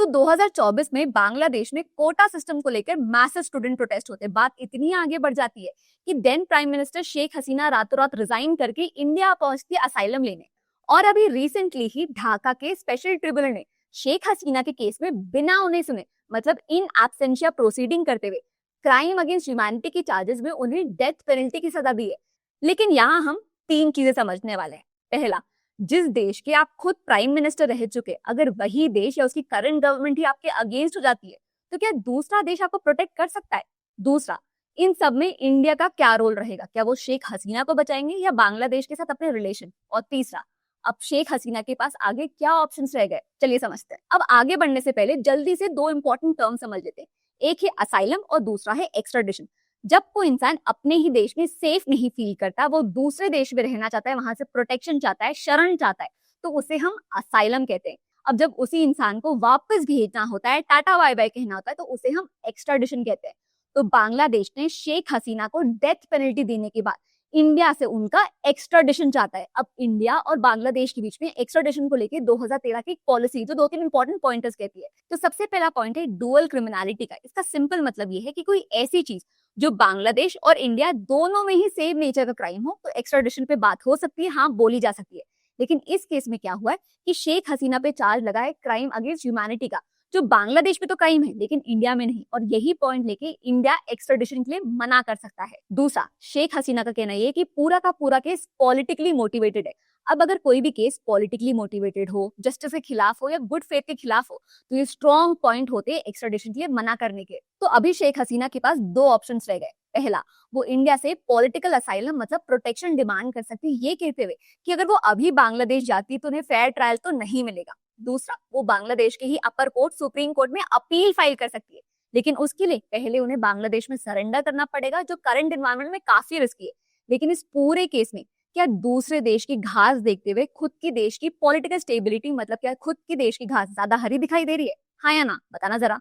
तो 2024 में बांग्लादेश में कोटा सिस्टम को लेकर मैसिव स्टूडेंट प्रोटेस्ट होते। बात इतनी आगे बढ़ जाती है कि then prime minister Sheikh Hasina रातों रात रिजाइन करके इंडिया पहुंचती है असाइलम लेने। और अभी रिसेंटली ही ढाका के स्पेशल ट्रिब्यूनल ने शेख हसीना के केस में बिना उन्हें सुने, मतलब इन एब्सेंशिया प्रोसीडिंग करते हुए क्राइम अगेंस्ट ह्यूमैनिटी के चार्जेस में उन्हें डेथ पेनल्टी की सजा दी है। लेकिन यहाँ हम तीन चीजें समझने वाले हैं। पहला, जिस देश के आप खुद प्राइम मिनिस्टर रह चुके, अगर वही देश या उसकी करंट गवर्नमेंट ही आपके अगेंस्ट हो जाती है तो क्या दूसरा देश आपको प्रोटेक्ट कर सकता है? दूसरा, इन सब में इंडिया का क्या रोल रहेगा? क्या वो शेख हसीना को बचाएंगे या बांग्लादेश के साथ अपने रिलेशन? और तीसरा, अब शेख हसीना के पास आगे क्या ऑप्शंस रह गए, चलिए समझते हैं। अब आगे बढ़ने से पहले जल्दी से दो इंपॉर्टेंट टर्म समझ लेते हैं। एक है असाइलम और दूसरा है एक्स्ट्राडिशन। जब कोई इंसान अपने ही देश में सेफ नहीं फील करता, वो दूसरे देश में रहना चाहता है, वहां से प्रोटेक्शन चाहता है, शरण चाहता है, तो उसे हम असाइलम कहते हैं। अब जब उसी इंसान को वापस भेजना होता है, टाटा बाय बाय कहना होता है, तो उसे हम एक्स्ट्राडिशन कहते हैं। तो बांग्लादेश ने शेख हसीना को डेथ पेनल्टी देने के बाद इंडिया से उनका एक्स्ट्राडिशन चाहता है। अब इंडिया और बांग्लादेश के बीच में एक्स्ट्राडिशन को लेकर 2013 की पॉलिसी जो दो तीन इंपॉर्टेंट पॉइंटर्स कहती है। तो सबसे पहला पॉइंट है डुअल क्रिमिनलिटी का। इसका सिंपल मतलब ये है कि कोई ऐसी चीज जो बांग्लादेश और इंडिया दोनों में ही सेम नेचर का क्राइम हो, तो एक्स्ट्राडिशन पे बात हो सकती है, हाँ बोली जा सकती है। लेकिन इस केस में क्या हुआ है कि शेख हसीना पे चार्ज लगा है क्राइम अगेंस्ट ह्यूमैनिटी का, जो बांग्लादेश में तो क्राइम है लेकिन इंडिया में नहीं, और यही पॉइंट लेके इंडिया एक्स्ट्राडिशन के लिए मना कर सकता है। दूसरा, शेख हसीना का कहना यह कि पूरा का पूरा केस पॉलिटिकली मोटिवेटेड है। अब अगर कोई भी केस पॉलिटिकली मोटिवेटेड हो, जस्टिस के खिलाफ हो या गुड फेथ के खिलाफ हो, तो ये स्ट्रॉन्ग पॉइंट होते हैं एक्स्ट्राडिशन के लिए मना करने के। तो अभी शेख हसीना के पास दो ऑप्शंस रह गए। पहला, वो इंडिया से पॉलिटिकल असाइलम मतलब प्रोटेक्शन डिमांड कर सकती है, ये कहते हुए कि अगर वो अभी बांग्लादेश जाती तो उन्हें फेयर ट्रायल तो नहीं मिलेगा। दूसरा, वो बांग्लादेश के ही अपर कोर्ट सुप्रीम कोर्ट में अपील फाइल कर सकती है, लेकिन उसके लिए पहले उन्हें बांग्लादेश में सरेंडर करना पड़ेगा, जो करंट एनवायरनमेंट में काफी रिस्की है। लेकिन इस पूरे केस में क्या दूसरे देश की घास देखते हुए खुद की देश की पॉलिटिकल स्टेबिलिटी, मतलब क्या खुद की देश की घास ज्यादा हरी दिखाई दे रही है? हाँ या ना, बताना जरा।